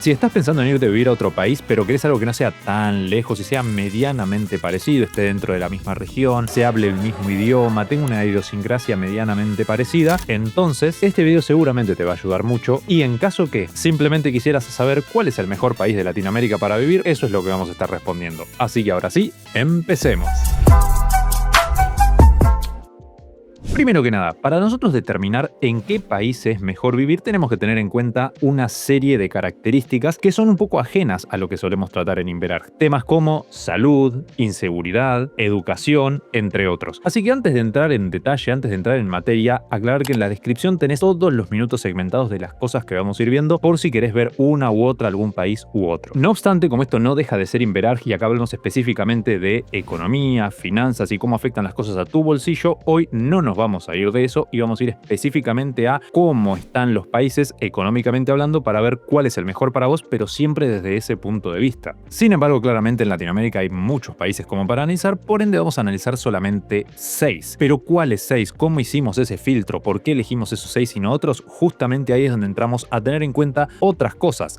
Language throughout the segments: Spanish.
Si estás pensando en irte a vivir a otro país, pero querés algo que no sea tan lejos y sea medianamente parecido, esté dentro de la misma región, se hable el mismo idioma, tenga una idiosincrasia medianamente parecida, entonces este video seguramente te va a ayudar mucho. Y en caso que simplemente quisieras saber cuál es el mejor país de Latinoamérica para vivir, eso es lo que vamos a estar respondiendo. Así que ahora sí, empecemos. Primero que nada, para nosotros determinar en qué país es mejor vivir, tenemos que tener en cuenta una serie de características que son un poco ajenas a lo que solemos tratar en Inverarch. Temas como salud, inseguridad, educación, entre otros. Así que antes de entrar en detalle, antes de entrar en materia, aclarar que en la descripción tenés todos los minutos segmentados de las cosas que vamos a ir viendo por si querés ver una u otra, algún país u otro. No obstante, como esto no deja de ser Inverarch y acá hablamos específicamente de economía, finanzas y cómo afectan las cosas a tu bolsillo, hoy no nos vamos a ir de eso y vamos a ir específicamente a cómo están los países económicamente hablando para ver cuál es el mejor para vos, pero siempre desde ese punto de vista. Sin embargo, claramente en Latinoamérica hay muchos países como para analizar, por ende vamos a analizar solamente 6. Pero ¿cuáles 6? ¿Cómo hicimos ese filtro? ¿Por qué elegimos esos 6 y no otros? Justamente ahí es donde entramos a tener en cuenta otras cosas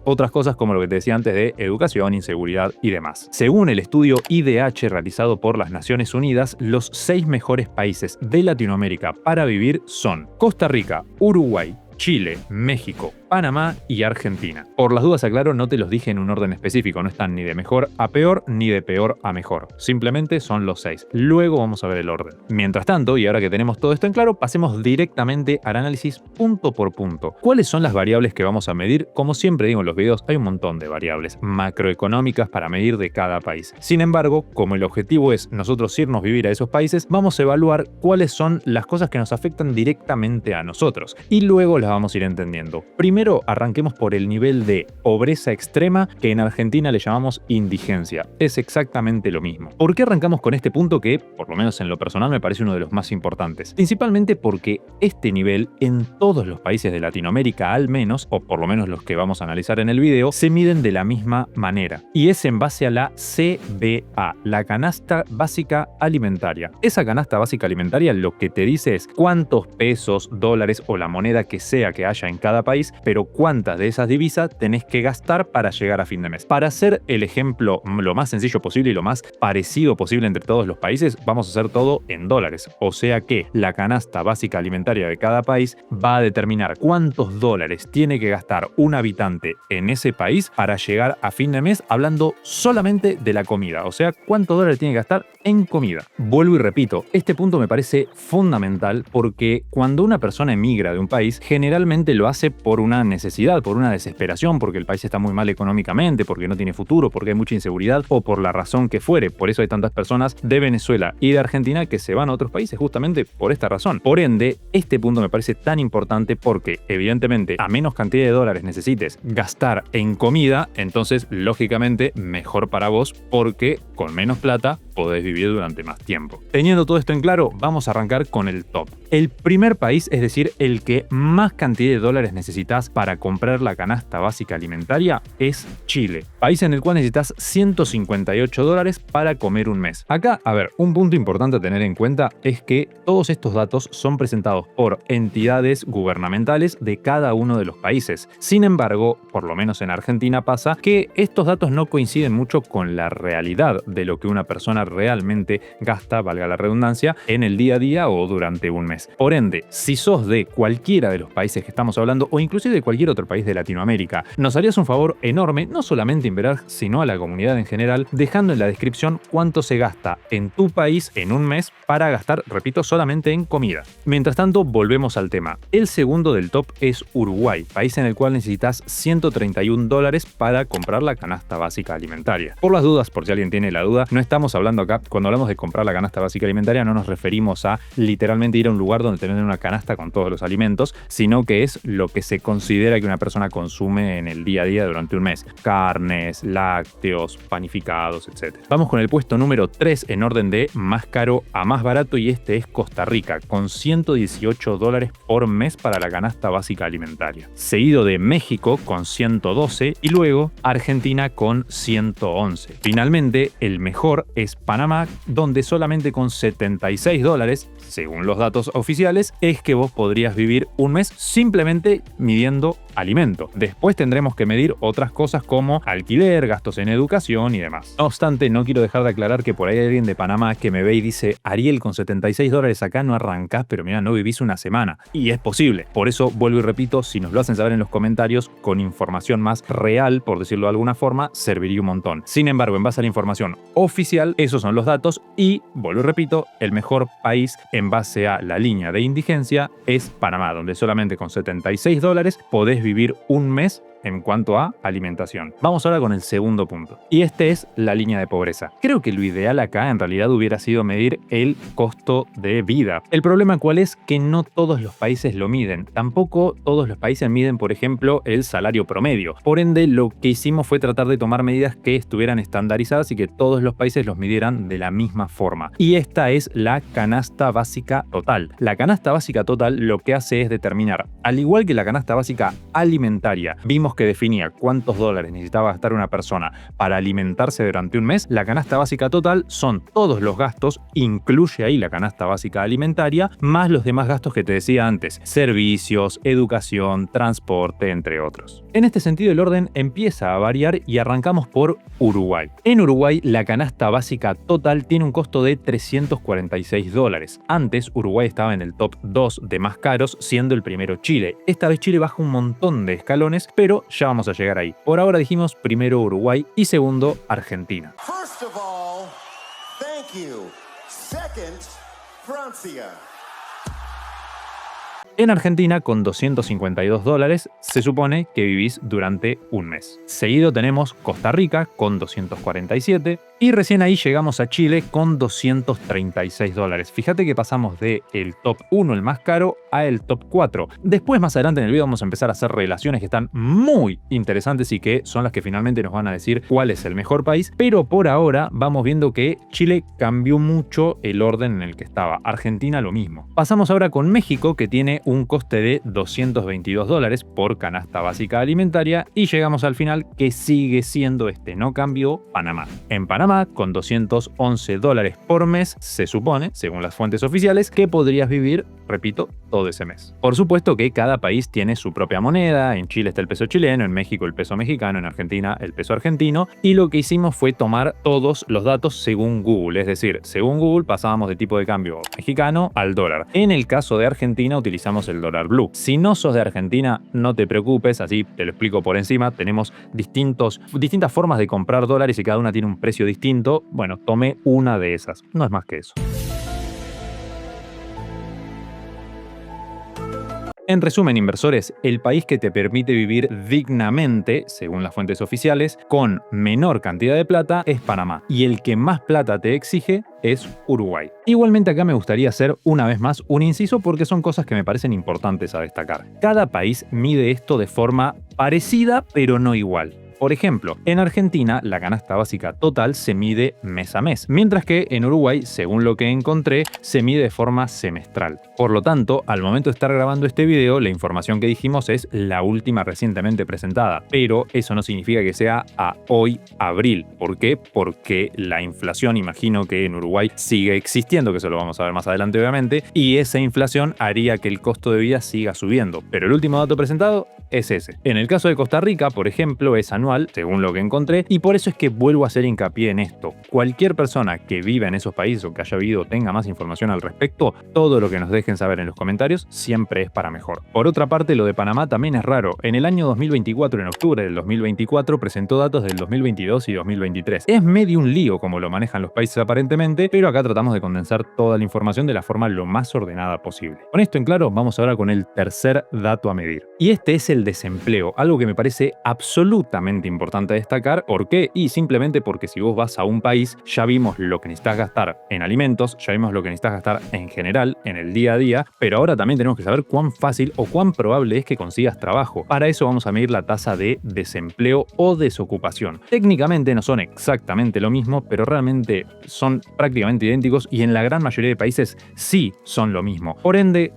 como lo que te decía antes de educación, inseguridad y demás. Según el estudio IDH realizado por las Naciones Unidas, los 6 mejores países de Latinoamérica para vivir son Costa Rica, Uruguay, Chile, México, Panamá y Argentina. Por las dudas, aclaro, no te los dije en un orden específico, no están ni de mejor a peor ni de peor a mejor. Simplemente son los 6. Luego vamos a ver el orden. Mientras tanto, y ahora que tenemos todo esto en claro, pasemos directamente al análisis punto por punto. ¿Cuáles son las variables que vamos a medir? Como siempre digo en los videos, hay un montón de variables macroeconómicas para medir de cada país. Sin embargo, como el objetivo es nosotros irnos a vivir a esos países, vamos a evaluar cuáles son las cosas que nos afectan directamente a nosotros. Y luego las vamos a ir entendiendo. Primero arranquemos por el nivel de pobreza extrema, que en Argentina le llamamos indigencia. Es exactamente lo mismo. ¿Por qué arrancamos con este punto que, por lo menos en lo personal, me parece uno de los más importantes? Principalmente porque este nivel en todos los países de Latinoamérica al menos, o por lo menos los que vamos a analizar en el video, se miden de la misma manera. Y es en base a la CBA, la canasta básica alimentaria. Esa canasta básica alimentaria lo que te dice es cuántos pesos, dólares o la moneda que sea que haya en cada país, pero cuántas de esas divisas tenés que gastar para llegar a fin de mes. Para hacer el ejemplo lo más sencillo posible y lo más parecido posible entre todos los países, vamos a hacer todo en dólares. O sea que la canasta básica alimentaria de cada país va a determinar cuántos dólares tiene que gastar un habitante en ese país para llegar a fin de mes, hablando solamente de la comida. O sea, cuántos dólares tiene que gastar en comida. Vuelvo y repito, este punto me parece fundamental porque cuando una persona emigra de un país, generalmente lo hace por una necesidad, por una desesperación, porque el país está muy mal económicamente, porque no tiene futuro, porque hay mucha inseguridad o por la razón que fuere. Por eso hay tantas personas de Venezuela y de Argentina que se van a otros países justamente por esta razón. Por ende, este punto me parece tan importante porque evidentemente a menos cantidad de dólares necesites gastar en comida, entonces lógicamente mejor para vos porque con menos plata podés vivir durante más tiempo. Teniendo todo esto en claro, vamos a arrancar con el top. El primer país, es decir, el que más cantidad de dólares necesitas para comprar la canasta básica alimentaria, es Chile. País en el cual necesitas 158 dólares para comer un mes. Acá, a ver, un punto importante a tener en cuenta es que todos estos datos son presentados por entidades gubernamentales de cada uno de los países. Sin embargo, por lo menos en Argentina pasa que estos datos no coinciden mucho con la realidad de lo que una persona realmente gasta, valga la redundancia, en el día a día o durante un mes. Por ende, si sos de cualquiera de los países que estamos hablando o inclusive de cualquier otro país de Latinoamérica, nos harías un favor enorme, no solamente a Inverarch, sino a la comunidad en general, dejando en la descripción cuánto se gasta en tu país en un mes para gastar, repito, solamente en comida. Mientras tanto, volvemos al tema. El segundo del top es Uruguay, país en el cual necesitas 131 dólares para comprar la canasta básica alimentaria. Por las dudas, por si alguien tiene la duda, no estamos hablando acá, cuando hablamos de comprar la canasta básica alimentaria, no nos referimos a literalmente ir a un lugar donde tener una canasta con todos los alimentos, sino que es lo que se considera que una persona consume en el día a día durante un mes. Carnes, lácteos, panificados, etc. Vamos con el puesto número 3 en orden de más caro a más barato y este es Costa Rica, con 118 dólares por mes para la canasta básica alimentaria. Seguido de México con 112 y luego Argentina con 111. Finalmente, el mejor es Panamá, donde solamente con 76 dólares, según los datos oficiales, es que vos podrías vivir un mes simplemente midiendo alimento. Después tendremos que medir otras cosas como alquiler, gastos en educación y demás. No obstante, no quiero dejar de aclarar que por ahí hay alguien de Panamá que me ve y dice: Ariel, con $76 acá no arrancás, pero mira, no vivís una semana. Y es posible. Por eso, vuelvo y repito, si nos lo hacen saber en los comentarios con información más real, por decirlo de alguna forma, serviría un montón. Sin embargo, en base a la información oficial, esos son los datos y, vuelvo y repito, el mejor país en base a la línea de indigencia es Panamá, donde solamente con $76 podés vivir un mes en cuanto a alimentación. Vamos ahora con el segundo punto. Y este es la línea de pobreza. Creo que lo ideal acá en realidad hubiera sido medir el costo de vida. El problema cuál es que no todos los países lo miden. Tampoco todos los países miden, por ejemplo, el salario promedio. Por ende, lo que hicimos fue tratar de tomar medidas que estuvieran estandarizadas y que todos los países los midieran de la misma forma. Y esta es la canasta básica total. La canasta básica total lo que hace es determinar, al igual que la canasta básica alimentaria, vimos que definía cuántos dólares necesitaba gastar una persona para alimentarse durante un mes, la canasta básica total son todos los gastos, incluye ahí la canasta básica alimentaria, más los demás gastos que te decía antes, servicios, educación, transporte, entre otros. En este sentido, el orden empieza a variar y arrancamos por Uruguay. En Uruguay, la canasta básica total tiene un costo de $346. Antes, Uruguay estaba en el top 2 de más caros, siendo el primero Chile. Esta vez Chile baja un montón de escalones, pero ya vamos a llegar ahí. Por ahora dijimos primero Uruguay y segundo Argentina. First of all, thank you. Second, Francia. En Argentina, con $252, se supone que vivís durante un mes. Seguido tenemos Costa Rica con 247 y recién ahí llegamos a Chile con $236. Fíjate que pasamos de el top 1, el más caro, a el top 4. Después, más adelante en el video, vamos a empezar a hacer relaciones que están muy interesantes y que son las que finalmente nos van a decir cuál es el mejor país. Pero por ahora vamos viendo que Chile cambió mucho el orden en el que estaba. Argentina lo mismo. Pasamos ahora con México, que tiene un coste de $222 por canasta básica alimentaria, y llegamos al final, que sigue siendo no cambió, Panamá. En Panamá, con $211 por mes, se supone, según las fuentes oficiales, que podrías vivir, repito, todo ese mes. Por supuesto que cada país tiene su propia moneda. En Chile está el peso chileno, en México el peso mexicano, en Argentina el peso argentino, y lo que hicimos fue tomar todos los datos según Google, es decir, según Google pasábamos de tipo de cambio mexicano al dólar. En el caso de Argentina utilizamos el dólar blue. Si no sos de Argentina, no te preocupes, así te lo explico por encima. Tenemos distintas formas de comprar dólares y cada una tiene un precio distinto. Bueno, tomé una de esas, no es más que eso. En resumen, inversores, el país que te permite vivir dignamente, según las fuentes oficiales, con menor cantidad de plata es Panamá, y el que más plata te exige es Uruguay. Igualmente acá me gustaría hacer una vez más un inciso porque son cosas que me parecen importantes a destacar. Cada país mide esto de forma parecida pero no igual. Por ejemplo, en Argentina la canasta básica total se mide mes a mes, mientras que en Uruguay, según lo que encontré, se mide de forma semestral. Por lo tanto, al momento de estar grabando este video, la información que dijimos es la última recientemente presentada, pero eso no significa que sea a hoy, abril. ¿Por qué? Porque la inflación, imagino que en Uruguay sigue existiendo, que eso lo vamos a ver más adelante obviamente, y esa inflación haría que el costo de vida siga subiendo. Pero el último dato presentado es ese. En el caso de Costa Rica, por ejemplo, es anual, según lo que encontré, y por eso es que vuelvo a hacer hincapié en esto. Cualquier persona que viva en esos países o que haya vivido o tenga más información al respecto, todo lo que nos dejen saber en los comentarios siempre es para mejor. Por otra parte, lo de Panamá también es raro. En el año 2024, en octubre del 2024, presentó datos del 2022 y 2023. Es medio un lío como lo manejan los países aparentemente, pero acá tratamos de condensar toda la información de la forma lo más ordenada posible. Con esto en claro, vamos ahora con el tercer dato a medir. Y este es el desempleo, algo que me parece absolutamente importante destacar. ¿Por qué? Y simplemente porque si vos vas a un país, ya vimos lo que necesitas gastar en alimentos, ya vimos lo que necesitas gastar en general, en el día a día, pero ahora también tenemos que saber cuán fácil o cuán probable es que consigas trabajo. Para eso vamos a medir la tasa de desempleo o desocupación. Técnicamente no son exactamente lo mismo, pero realmente son prácticamente idénticos y en la gran mayoría de países sí son lo mismo. Por ende,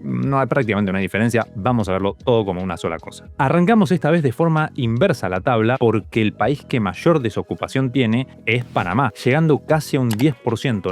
no hay prácticamente una diferencia. Vamos a verlo todo como una una sola cosa. Arrancamos esta vez de forma inversa la tabla porque el país que mayor desocupación tiene es Panamá, llegando casi a un 10%,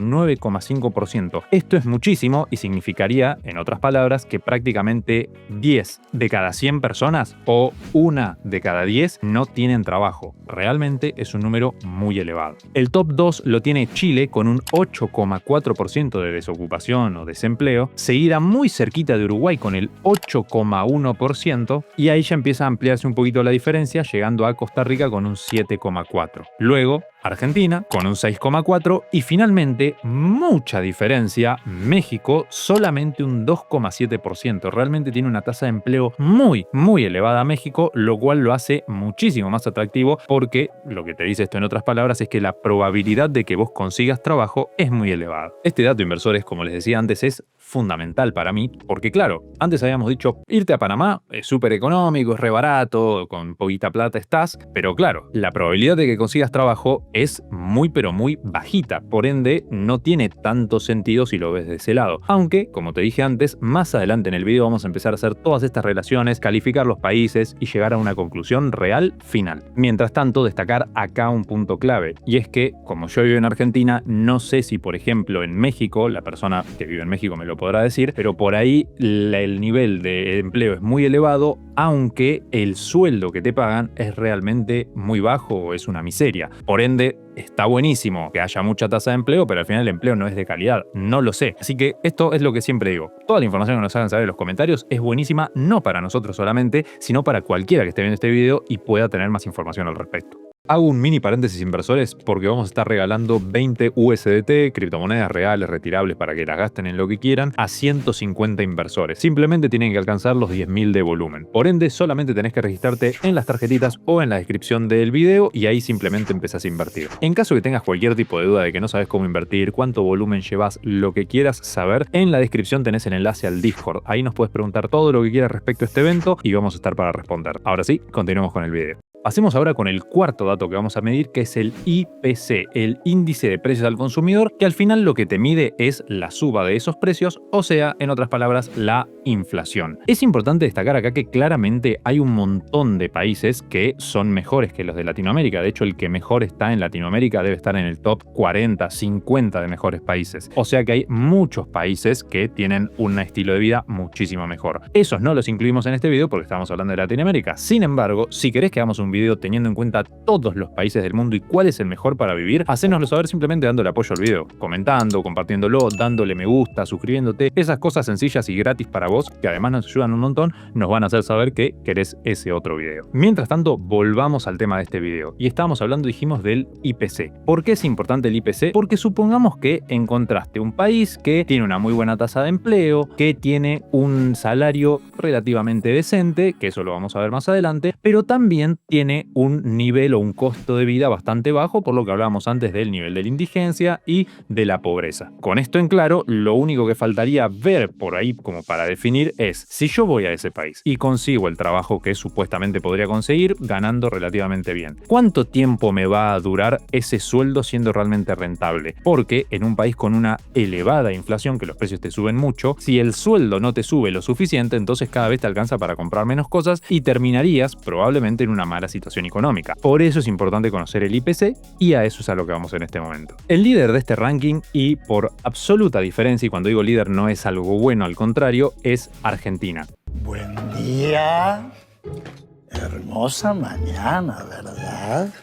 9,5%. Esto es muchísimo y significaría, en otras palabras, que prácticamente 10 de cada 100 personas o 1 de cada 10 no tienen trabajo. Realmente es un número muy elevado. El top 2 lo tiene Chile con un 8,4% de desocupación o desempleo, seguida muy cerquita de Uruguay con el 8,1%, y ahí ya empieza a ampliarse un poquito la diferencia, llegando a Costa Rica con un 7,4%. Luego, Argentina con un 6,4% y finalmente, mucha diferencia, México solamente un 2,7%. Realmente tiene una tasa de empleo muy elevada México, lo cual lo hace muchísimo más atractivo porque lo que te dice esto en otras palabras es que la probabilidad de que vos consigas trabajo es muy elevada. Este dato, inversores, como les decía antes, es fundamental para mí porque claro, antes habíamos dicho irte a Panamá es súper económico, es re barato, con poquita plata estás, pero claro, la probabilidad de que consigas trabajo es muy pero muy bajita, por ende no tiene tanto sentido si lo ves de ese lado. Aunque, como te dije antes, más adelante en el video vamos a empezar a hacer todas estas relaciones, calificar los países y llegar a una conclusión real final. Mientras tanto, destacar acá un punto clave, y es que, como yo vivo en Argentina, no sé si por ejemplo en México, la persona que vive en México me lo podrá decir, pero por ahí el nivel de empleo es muy elevado, aunque el sueldo que te pagan es realmente muy bajo o es una miseria. Por ende, está buenísimo que haya mucha tasa de empleo, pero al final el empleo no es de calidad. No lo sé. Así que esto es lo que siempre digo. Toda la información que nos hagan saber en los comentarios es buenísima, no para nosotros solamente, sino para cualquiera que esté viendo este video y pueda tener más información al respecto. Hago un mini paréntesis, inversores, porque vamos a estar regalando 20 USDT, criptomonedas reales, retirables para que las gasten en lo que quieran, a 150 inversores. Simplemente tienen que alcanzar los 10.000 de volumen. Por ende, solamente tenés que registrarte en las tarjetitas o en la descripción del video y ahí simplemente empezás a invertir. En caso que tengas cualquier tipo de duda de que no sabes cómo invertir, cuánto volumen llevas, lo que quieras saber, en la descripción tenés el enlace al Discord. Ahí nos puedes preguntar todo lo que quieras respecto a este evento y vamos a estar para responder. Ahora sí, continuemos con el video. Pasemos ahora con el cuarto dato que vamos a medir, que es el IPC, el índice de precios al consumidor, que al final lo que te mide es la suba de esos precios, o sea, en otras palabras, la inflación. Es importante destacar acá que claramente hay un montón de países que son mejores que los de Latinoamérica. De hecho, el que mejor está en Latinoamérica debe estar en el top 40, 50 de mejores países. O sea que hay muchos países que tienen un estilo de vida muchísimo mejor. Esos no los incluimos en este video porque estamos hablando de Latinoamérica. Sin embargo, si querés que hagamos un video teniendo en cuenta todos los países del mundo y cuál es el mejor para vivir, hacénoslo saber simplemente dándole apoyo al video, comentando, compartiéndolo, dándole me gusta, suscribiéndote. Esas cosas sencillas y gratis para vos, que además nos ayudan un montón, nos van a hacer saber que querés ese otro video. Mientras tanto, volvamos al tema de este video. Y estábamos hablando, dijimos, del IPC. ¿Por qué es importante el IPC? Porque supongamos que encontraste un país que tiene una muy buena tasa de empleo, que tiene un salario relativamente decente, que eso lo vamos a ver más adelante, pero también tiene un nivel o un costo de vida bastante bajo, por lo que hablábamos antes del nivel de la indigencia y de la pobreza. Con esto en claro, lo único que faltaría ver por ahí como para definir es, si yo voy a ese país y consigo el trabajo que supuestamente podría conseguir ganando relativamente bien, ¿cuánto tiempo me va a durar ese sueldo siendo realmente rentable? Porque en un país con una elevada inflación, que los precios te suben mucho, si el sueldo no te sube lo suficiente, entonces cada vez te alcanza para comprar menos cosas y terminarías probablemente en una mala situación económica. Por eso es importante conocer el IPC y a eso es a lo que vamos en este momento. El líder de este ranking, y por absoluta diferencia, y cuando digo líder no es algo bueno, al contrario, es Argentina. Buen día. Hermosa mañana, ¿verdad?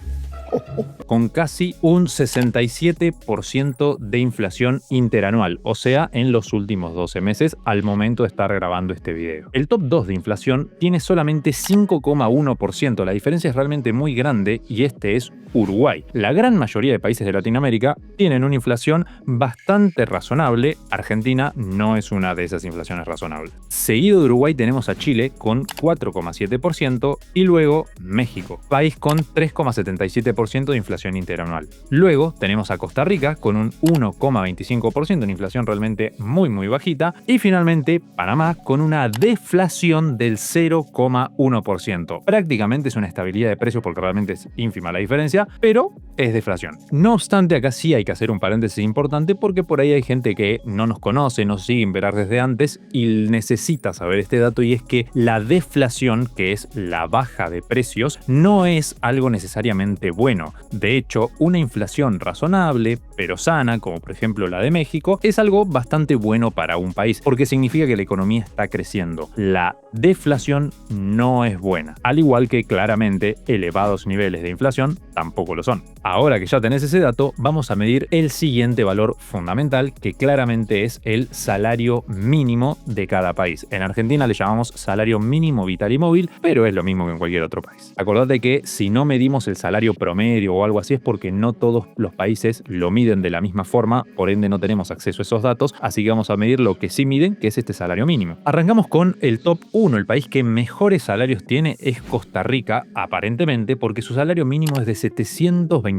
Con casi un 67% de inflación interanual, o sea, en los últimos 12 meses al momento de estar grabando este video. El top 2 de inflación tiene solamente 5,1%, la diferencia es realmente muy grande y este es Uruguay. La gran mayoría de países de Latinoamérica tienen una inflación bastante razonable. Argentina no es una de esas inflaciones razonables. Seguido de Uruguay tenemos a Chile con 4,7% y luego México, país con 3,77%. 9% de inflación interanual. Luego tenemos a Costa Rica con un 1,25% de inflación realmente muy bajita. Y finalmente Panamá con una deflación del 0,1%. Prácticamente es una estabilidad de precios porque realmente es ínfima la diferencia, pero es deflación. No obstante, acá sí hay que hacer un paréntesis importante porque por ahí hay gente que no nos conoce, no sigue Inverar desde antes y necesita saber este dato, y es que la deflación, que es la baja de precios, no es algo necesariamente bueno. De hecho, una inflación razonable pero sana, como por ejemplo la de México, es algo bastante bueno para un país porque significa que la economía está creciendo. La deflación no es buena, al igual que claramente elevados niveles de inflación tampoco lo son. Ahora que ya tenés ese dato, vamos a medir el siguiente valor fundamental, que claramente es el salario mínimo de cada país. En Argentina le llamamos salario mínimo vital y móvil, pero es lo mismo que en cualquier otro país. Acordate que si no medimos el salario promedio o algo así es porque no todos los países lo miden de la misma forma, por ende no tenemos acceso a esos datos, así que vamos a medir lo que sí miden, que es este salario mínimo. Arrancamos con el top 1, el país que mejores salarios tiene es Costa Rica, aparentemente, porque su salario mínimo es de $725.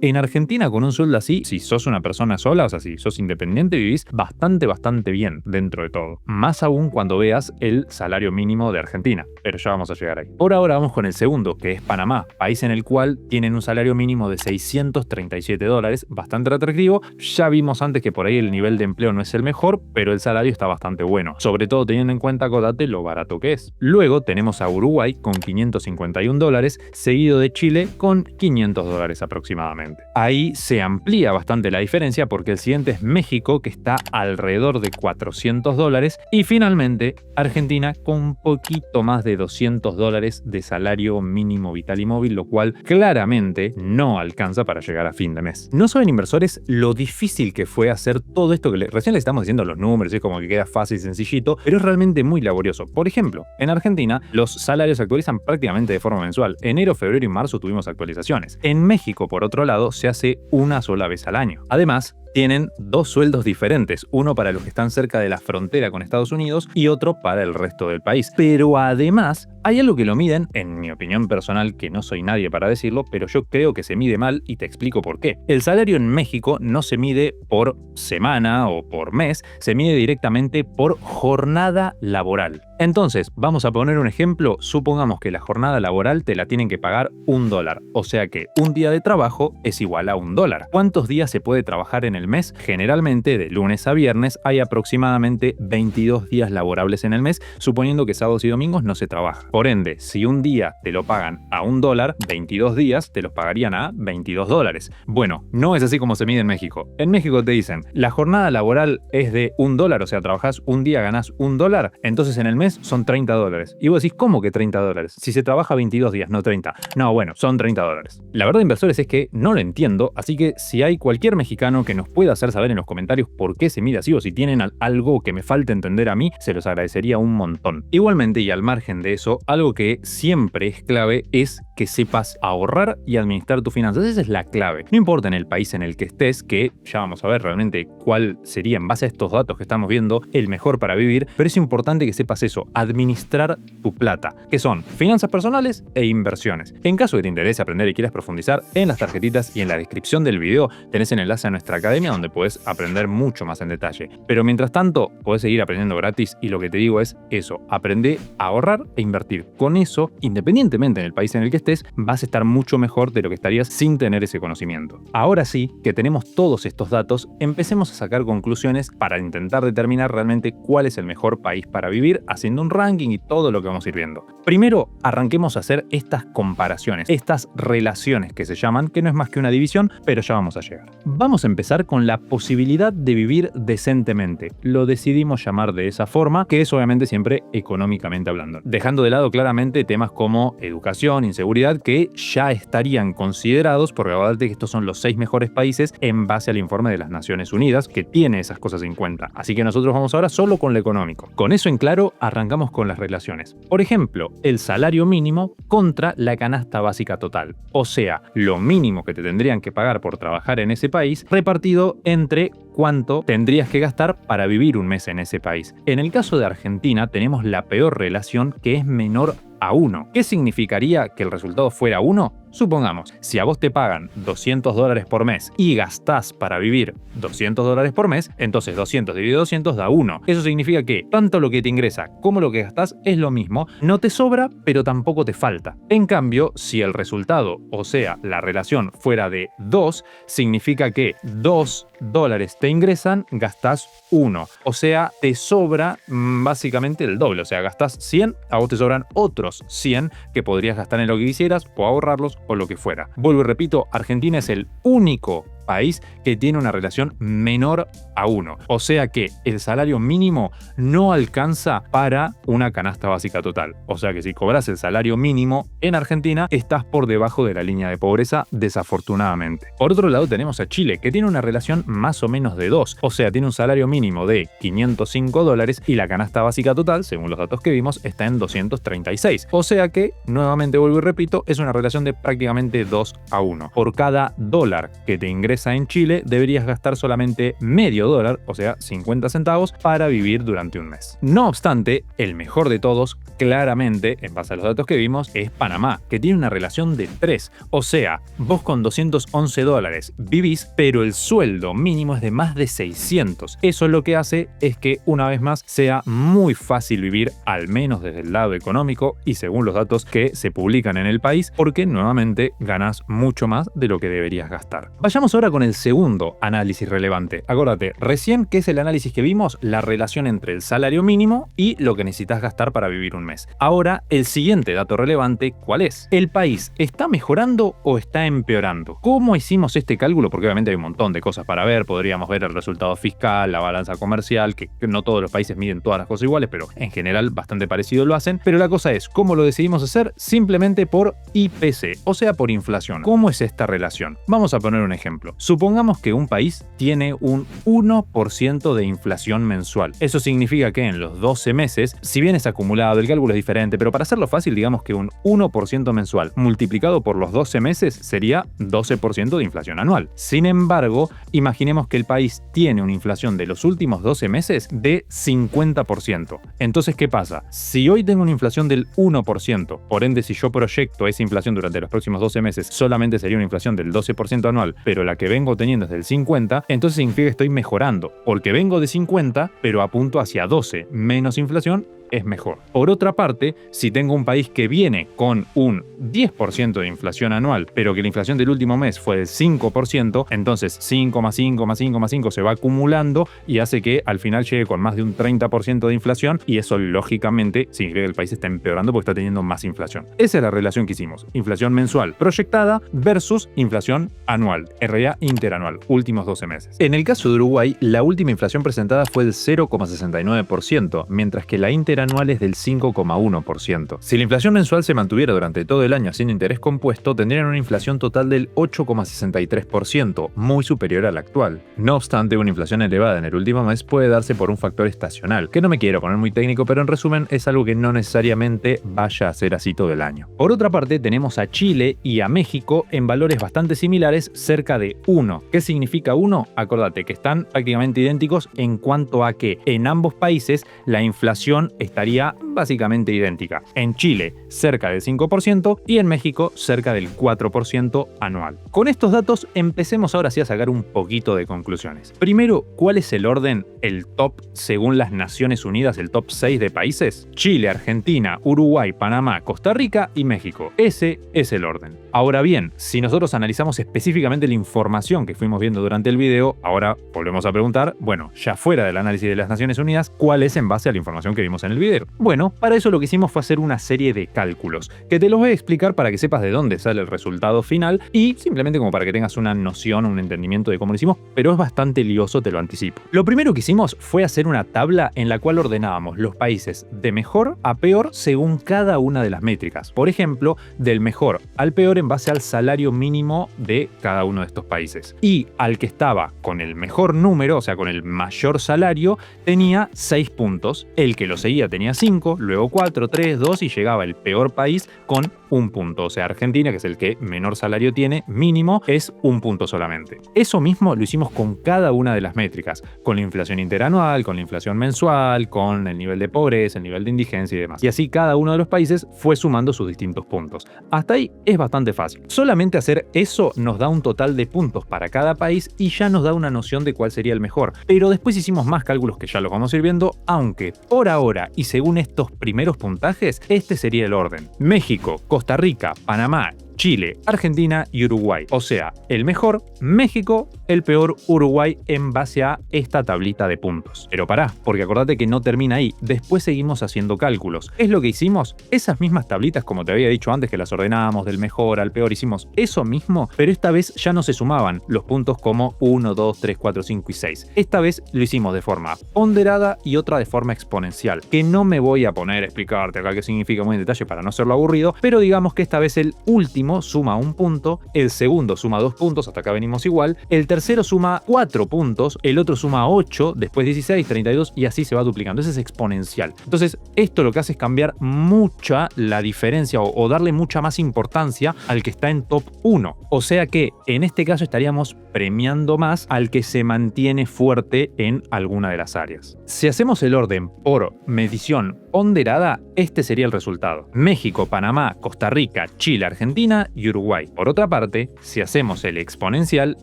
En Argentina, con un sueldo así, si sos una persona sola, o sea, si sos independiente, vivís bastante bien dentro de todo. Más aún cuando veas el salario mínimo de Argentina, pero ya vamos a llegar ahí. Por ahora vamos con el segundo, que es Panamá, país en el cual tienen un salario mínimo de $637, bastante atractivo. Ya vimos antes que por ahí el nivel de empleo no es el mejor, pero el salario está bastante bueno, sobre todo teniendo en cuenta, acordate, lo barato que es. Luego tenemos a Uruguay con $551, seguido de Chile con $500 aproximadamente. Ahí se amplía bastante la diferencia porque el siguiente es México, que está alrededor de $400, y finalmente Argentina con un poquito más de $200 de salario mínimo vital y móvil, lo cual claramente no alcanza para llegar a fin de mes. No saben, inversores, lo difícil que fue hacer todo esto que recién les estamos diciendo los números, es como que queda fácil y sencillito, pero es realmente muy laborioso. Por ejemplo, en Argentina los salarios se actualizan prácticamente de forma mensual. Enero, febrero y marzo tuvimos actualizaciones. En México, por otro lado, se hace una sola vez al año. Además, tienen dos sueldos diferentes, uno para los que están cerca de la frontera con Estados Unidos y otro para el resto del país. Pero además, hay algo que lo miden, en mi opinión personal, que no soy nadie para decirlo, pero yo creo que se mide mal y te explico por qué. El salario en México no se mide por semana o por mes, se mide directamente por jornada laboral. Entonces, vamos a poner un ejemplo. Supongamos que la jornada laboral te la tienen que pagar $1, o sea que un día de trabajo es igual a $1. ¿Cuántos días se puede trabajar en el mes? Generalmente, de lunes a viernes, hay aproximadamente 22 días laborables en el mes, suponiendo que sábados y domingos no se trabaja. Por ende, si un día te lo pagan a $1, 22 días te los pagarían a $22. Bueno, no es así como se mide en México. En México te dicen, la jornada laboral es de $1, o sea, trabajás un día, ganás $1, entonces en el mes son $30. Y vos decís, ¿cómo que $30? Si se trabaja 22 días, no 30. No, bueno, son $30. La verdad, inversores, es que no lo entiendo, así que si hay cualquier mexicano que nos pueda hacer saber en los comentarios por qué se mide así, o si tienen algo que me falte entender a mí, se los agradecería un montón. Igualmente, y al margen de eso, algo que siempre es clave es que sepas ahorrar y administrar tus finanzas. Esa es la clave. No importa en el país en el que estés, que ya vamos a ver realmente cuál sería, en base a estos datos que estamos viendo, el mejor para vivir, pero es importante que sepas eso, administrar tu plata, que son finanzas personales e inversiones. En caso de que te interese aprender y quieras profundizar, en las tarjetitas y en la descripción del video tenés el enlace a nuestra academia donde puedes aprender mucho más en detalle. Pero mientras tanto, podés seguir aprendiendo gratis y lo que te digo es eso, aprende a ahorrar e invertir. Con eso, independientemente en el país en el que estés, vas a estar mucho mejor de lo que estarías sin tener ese conocimiento. Ahora sí, que tenemos todos estos datos, empecemos a sacar conclusiones para intentar determinar realmente cuál es el mejor país para vivir, haciendo un ranking y todo lo que vamos a ir viendo. Primero, arranquemos a hacer estas comparaciones, estas relaciones que se llaman, que no es más que una división, pero ya vamos a llegar. Vamos a empezar con la posibilidad de vivir decentemente. Lo decidimos llamar de esa forma, que es obviamente siempre económicamente hablando. Dejando de lado claramente temas como educación, inseguridad, que ya estarían considerados, porque acuérdate que estos son los 6 mejores países en base al informe de las Naciones Unidas, que tiene esas cosas en cuenta. Así que nosotros vamos ahora solo con lo económico. Con eso en claro, arrancamos con las relaciones. Por ejemplo, el salario mínimo contra la canasta básica total. O sea, lo mínimo que te tendrían que pagar por trabajar en ese país, repartido entre cuánto tendrías que gastar para vivir un mes en ese país. En el caso de Argentina tenemos la peor relación, que es menor a 1. ¿Qué significaría que el resultado fuera 1? Supongamos, si a vos te pagan $200 por mes y gastás para vivir $200 por mes, entonces 200 dividido 200 da 1. Eso significa que tanto lo que te ingresa como lo que gastás es lo mismo, no te sobra, pero tampoco te falta. En cambio, si el resultado, o sea, la relación fuera de 2, significa que $2 te ingresan, gastás 1. O sea, te sobra básicamente el doble. O sea, gastás 100, a vos te sobran otros 100 que podrías gastar en lo que quisieras o ahorrarlos o lo que fuera. Vuelvo y repito, Argentina es el único país que tiene una relación menor a 1. O sea que el salario mínimo no alcanza para una canasta básica total. O sea que si cobras el salario mínimo en Argentina, estás por debajo de la línea de pobreza, desafortunadamente. Por otro lado tenemos a Chile, que tiene una relación más o menos de 2. O sea, tiene un salario mínimo de $505 y la canasta básica total, según los datos que vimos, está en 236. O sea que, nuevamente vuelvo y repito, es una relación de prácticamente 2 a 1. Por cada dólar que te ingresa en Chile, deberías gastar solamente medio dólar, o sea, 50 centavos, para vivir durante un mes. No obstante, el mejor de todos, claramente, en base a los datos que vimos, es Panamá, que tiene una relación de 3. O sea, vos con $211 vivís, pero el sueldo mínimo es de más de 600. Eso lo que hace es que, una vez más, sea muy fácil vivir, al menos desde el lado económico y según los datos que se publican en el país, porque nuevamente ganás mucho más de lo que deberías gastar. Vayamos ahora con el segundo análisis relevante. Acuérdate, recién, ¿qué es el análisis que vimos? La relación entre el salario mínimo y lo que necesitas gastar para vivir un mes. Ahora, el siguiente dato relevante, ¿cuál es? ¿El país está mejorando o está empeorando? ¿Cómo hicimos este cálculo? Porque obviamente hay un montón de cosas para ver. Podríamos ver el resultado fiscal, la balanza comercial, que no todos los países miden todas las cosas iguales, pero en general bastante parecido lo hacen. Pero la cosa es, ¿cómo lo decidimos hacer? Simplemente por IPC, o sea, por inflación. ¿Cómo es esta relación? Vamos a poner un ejemplo. Supongamos que un país tiene un 1% de inflación mensual. Eso significa que en los 12 meses, si bien es acumulado, el cálculo es diferente, pero para hacerlo fácil, digamos que un 1% mensual multiplicado por los 12 meses sería 12% de inflación anual. Sin embargo, imaginemos que el país tiene una inflación de los últimos 12 meses de 50%. Entonces, ¿qué pasa? Si hoy tengo una inflación del 1%, por ende, si yo proyecto esa inflación durante los próximos 12 meses, solamente sería una inflación del 12% anual, pero la que vengo teniendo es del 50%, entonces significa que estoy mejorando, porque vengo de 50, pero apunto hacia 12, menos inflación, es mejor. Por otra parte, si tengo un país que viene con un 10% de inflación anual, pero que la inflación del último mes fue del 5%, entonces 5 más 5 más 5 más 5 se va acumulando y hace que al final llegue con más de un 30% de inflación, y eso lógicamente significa que el país está empeorando porque está teniendo más inflación. Esa es la relación que hicimos. Inflación mensual proyectada versus inflación anual, en realidad interanual, últimos 12 meses. En el caso de Uruguay, la última inflación presentada fue del 0,69%, mientras que la interanual es del 5,1%. Si la inflación mensual se mantuviera durante todo el año haciendo interés compuesto, tendrían una inflación total del 8,63%, muy superior a la actual. No obstante, una inflación elevada en el último mes puede darse por un factor estacional, que no me quiero poner muy técnico, pero en resumen es algo que no necesariamente vaya a ser así todo el año. Por otra parte, tenemos a Chile y a México en valores bastante similares, cerca de 1. ¿Qué significa 1? Acordate que están prácticamente idénticos en cuanto a que en ambos países la inflación estaría básicamente idéntica. En Chile, cerca del 5% y en México, cerca del 4% anual. Con estos datos, empecemos ahora sí a sacar un poquito de conclusiones. Primero, ¿cuál es el orden, el top según las Naciones Unidas, el top 6 de países? Chile, Argentina, Uruguay, Panamá, Costa Rica y México. Ese es el orden. Ahora bien, si nosotros analizamos específicamente la información que fuimos viendo durante el video, ahora volvemos a preguntar, bueno, ya fuera del análisis de las Naciones Unidas, ¿cuál es en base a la información que vimos en el video? Bueno, para eso lo que hicimos fue hacer una serie de cálculos, que te los voy a explicar para que sepas de dónde sale el resultado final y simplemente como para que tengas una noción, un entendimiento de cómo lo hicimos, pero es bastante lioso, te lo anticipo. Lo primero que hicimos fue hacer una tabla en la cual ordenábamos los países de mejor a peor según cada una de las métricas. Por ejemplo, del mejor al peor en base al salario mínimo de cada uno de estos países. Y al que estaba con el mejor número, o sea, con el mayor salario, tenía 6 puntos. El que lo seguía mayoría tenía 5, luego 4, 3, 2 y llegaba el peor país con 1 punto. O sea, Argentina, que es el que menor salario tiene, mínimo, es 1 punto solamente. Eso mismo lo hicimos con cada una de las métricas, con la inflación interanual, con la inflación mensual, con el nivel de pobreza, el nivel de indigencia y demás. Y así cada uno de los países fue sumando sus distintos puntos. Hasta ahí es bastante fácil. Solamente hacer eso nos da un total de puntos para cada país y ya nos da una noción de cuál sería el mejor. Pero después hicimos más cálculos que ya los vamos a ir viendo, aunque por ahora y según estos primeros puntajes, este sería el orden: México, Costa Rica, Panamá, Chile, Argentina y Uruguay. O sea, el mejor, México, el peor, Uruguay, en base a esta tablita de puntos. Pero pará, porque acordate que no termina ahí. Después seguimos haciendo cálculos. ¿Es lo que hicimos? Esas mismas tablitas, como te había dicho antes, que las ordenábamos del mejor al peor, hicimos eso mismo, pero esta vez ya no se sumaban los puntos como 1, 2, 3, 4, 5 y 6. Esta vez lo hicimos de forma ponderada y otra de forma exponencial, que no me voy a poner a explicarte acá qué significa muy en detalle para no hacerlo aburrido, pero digamos que esta vez el último suma 1 punto, el segundo suma 2 puntos, hasta acá venimos igual, el tercero suma 4 puntos, el otro suma 8, después 16, 32 y así se va duplicando. Eso es exponencial. Entonces, esto lo que hace es cambiar mucha la diferencia o darle mucha más importancia al que está en top 1. O sea que en este caso estaríamos premiando más al que se mantiene fuerte en alguna de las áreas. Si hacemos el orden por medición ponderada, este sería el resultado: México, Panamá, Costa Rica, Chile, Argentina y Uruguay. Por otra parte, si hacemos el exponencial,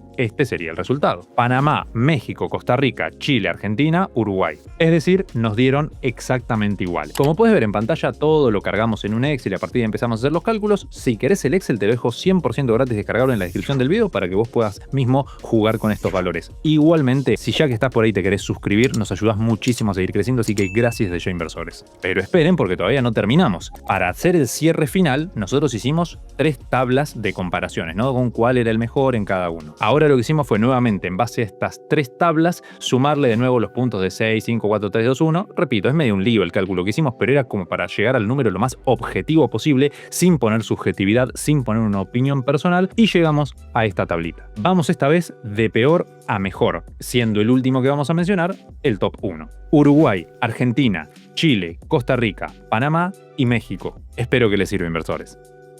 este sería el resultado: Panamá, México, Costa Rica, Chile, Argentina, Uruguay. Es decir, nos dieron exactamente igual. Como puedes ver en pantalla, todo lo cargamos en un Excel y a partir de ahí empezamos a hacer los cálculos. Si querés el Excel, te lo dejo 100% gratis descargable en la descripción del video para que vos puedas mismo jugar con estos valores. Igualmente, si ya que estás por ahí te querés suscribir, nos ayudas muchísimo a seguir creciendo, así que gracias de Ya Inversores. Pero esperen, porque todavía no terminamos. Para hacer el cierre final, nosotros hicimos 3 tablas de comparaciones, ¿no? Con cuál era el mejor en cada uno. Ahora lo que hicimos fue nuevamente, en base a estas 3 tablas, sumarle de nuevo los puntos de 6, 5, 4, 3, 2, 1. Repito, es medio un lío el cálculo que hicimos, pero era como para llegar al número lo más objetivo posible, sin poner subjetividad, sin poner una opinión personal, y llegamos a esta tablita. Vamos esta vez de peor a mejor, siendo el último que vamos a mencionar el top 1. Uruguay, Argentina, Chile, Costa Rica, Panamá y México. Espero que les sirva, inversores.